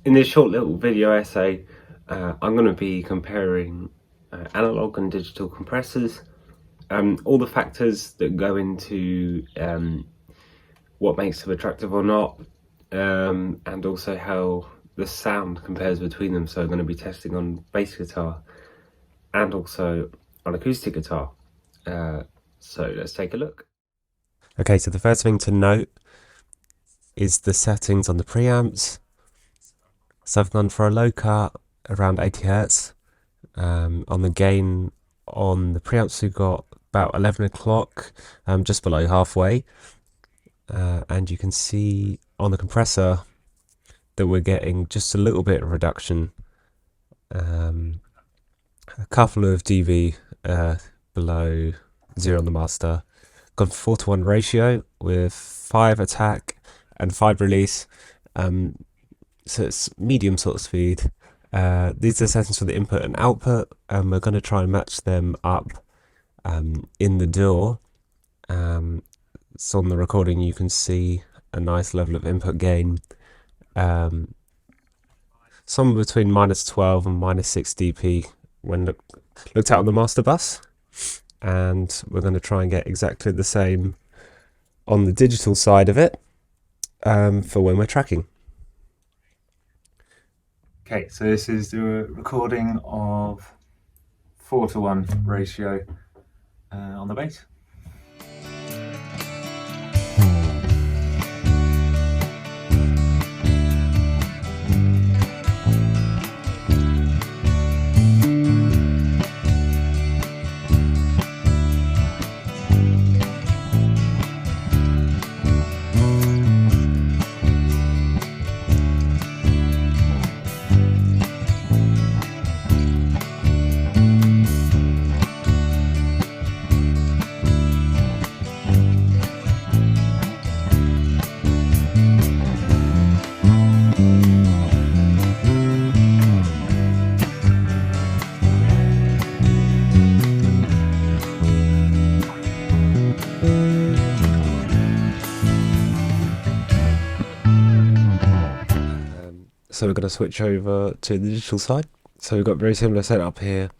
In this short little video essay, I'm going to be comparing analog and digital compressors, all the factors that go into what makes them attractive or not, and also how the sound compares between them. So I'm going to be testing on bass guitar and also on acoustic guitar. So let's take a look. Okay, so the first thing to note is the settings on the preamps. So I've gone for a low cut around 80 Hz. On the gain on the preamps, we've got about 11 o'clock, just below halfway. And you can see on the compressor that we're getting just a little bit of reduction. A couple of dB below 0 on the master. Gone for 4:1 ratio with 5 attack and 5 release. So it's medium sort of speed. These are settings for the input and output, and we're going to try and match them up in the DAW. So on the recording you can see a nice level of input gain, somewhere between -12 and -6 dP when looked at on the master bus, and we're going to try and get exactly the same on the digital side of it for when we're tracking. Okay, so this is the recording of 4:1 ratio on the bass. So we're going to switch over to the digital side. So we've got very similar setup here.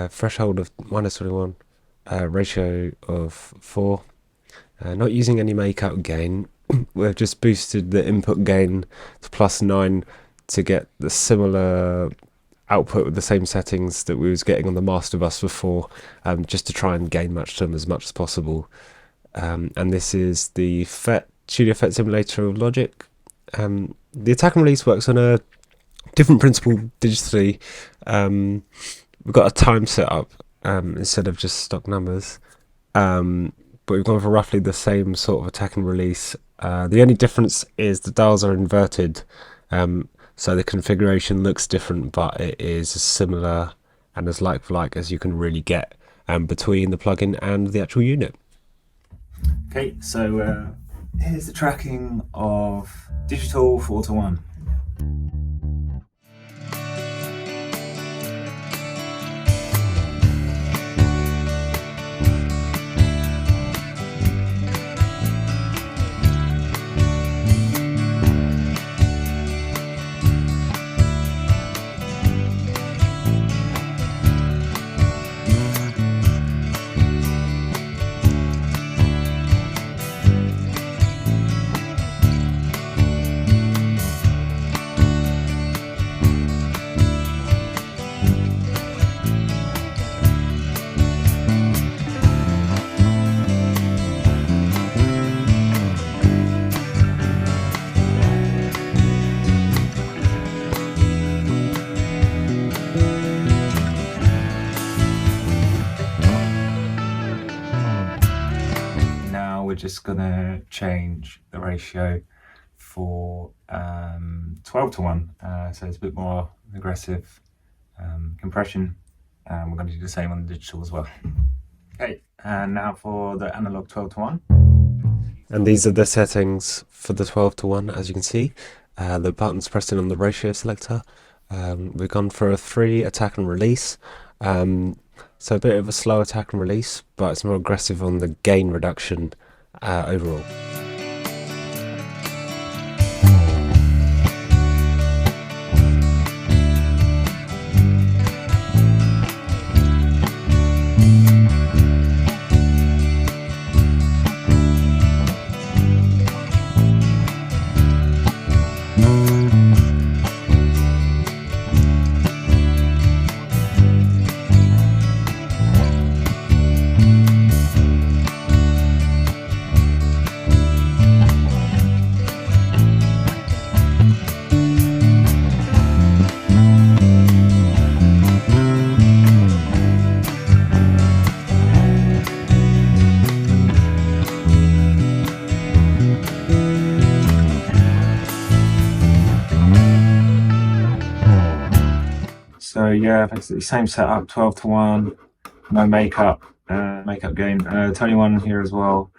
Threshold of -21, ratio of 4. Not using any make-out gain. We've just boosted the input gain to +9 to get the similar output with the same settings that we was getting on the master bus before, just to try and gain match them as much as possible. And this is the Studio Effect Simulator of Logic. The attack and release works on a different principle digitally. We've got a time set up instead of just stock numbers, but we've gone for roughly the same sort of attack and release. The only difference is the dials are inverted, so the configuration looks different, but it is as similar and as like for like as you can really get between the plugin and the actual unit. Okay, so here's the tracking of digital 4:1. We're just gonna change the ratio for 12:1, so it's a bit more aggressive compression, and we're going to do the same on the digital as well. Okay, and now for the analog 12:1. And these are the settings for the 12:1, as you can see. The button's pressed in on the ratio selector. We've gone for a 3 attack and release. So a bit of a slow attack and release, but it's more aggressive on the gain reduction overall. So yeah, basically same setup, 12-1, no makeup gain, 21 here as well.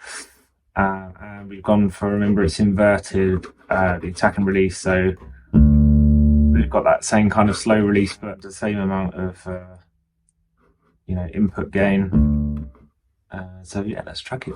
And we've gone for, remember it's inverted, the attack and release, so we've got that same kind of slow release, but the same amount of input gain. So yeah, let's track it.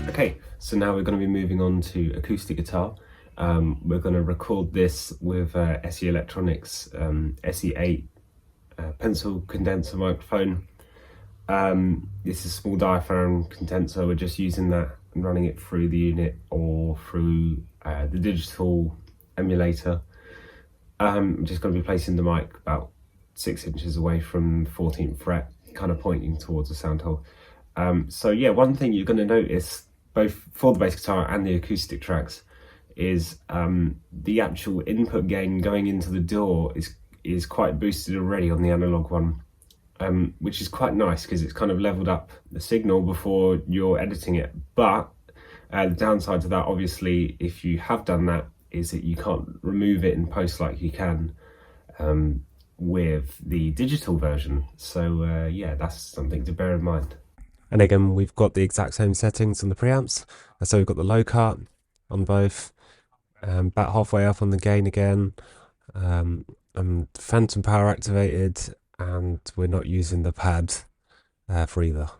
Okay, so now we're going to be moving on to acoustic guitar. We're going to record this with SE Electronics SE8 pencil condenser microphone. This is a small diaphragm condenser. We're just using that and running it through the unit or through the digital emulator. I'm just going to be placing the mic about 6 inches away from the 14th fret, kind of pointing towards the sound hole. So yeah, one thing you're going to notice both for the bass guitar and the acoustic tracks is the actual input gain going into the DAW is quite boosted already on the analog one, which is quite nice because it's kind of leveled up the signal before you're editing it. But the downside to that, obviously, if you have done that, is that you can't remove it in post like you can with the digital version. So yeah, that's something to bear in mind. And again, we've got the exact same settings on the preamps. So we've got the low cut on both, about halfway up on the gain again, phantom power activated, and we're not using the pad for either.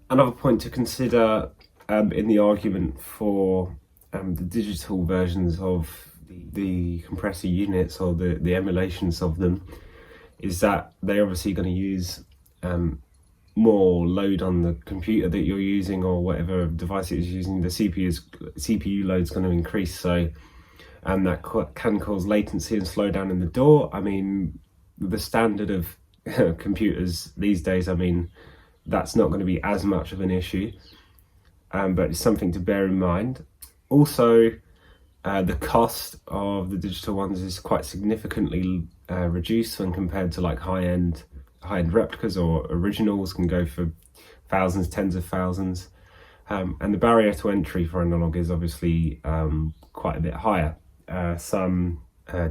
Another point to consider in the argument for the digital versions of the compressor units or the emulations of them is that they're obviously going to use more load on the computer that you're using or whatever device it is using. The CPU load is going to increase, so and that can cause latency and slow down in the DAW. I mean, the standard of computers these days, I mean, that's not going to be as much of an issue, but it's something to bear in mind. Also, the cost of the digital ones is quite significantly reduced when compared to like high-end high-end replicas or originals can go for thousands, tens of thousands. And the barrier to entry for analog is obviously quite a bit higher. Some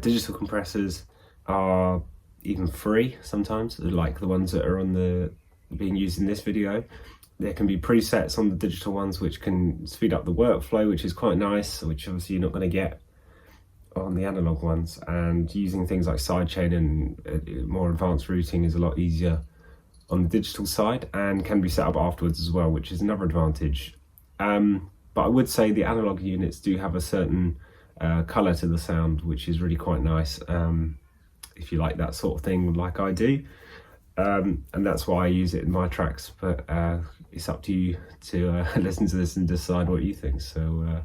digital compressors are even free sometimes, like the ones that are being used in this video. There can be presets on the digital ones which can speed up the workflow, which is quite nice, which obviously you're not going to get on the analog ones. And using things like sidechain and more advanced routing is a lot easier on the digital side, and can be set up afterwards as well, which is another advantage. But I would say the analog units do have a certain colour to the sound, which is really quite nice, if you like that sort of thing like I do. And that's why I use it in my tracks, but it's up to you to listen to this and decide what you think. So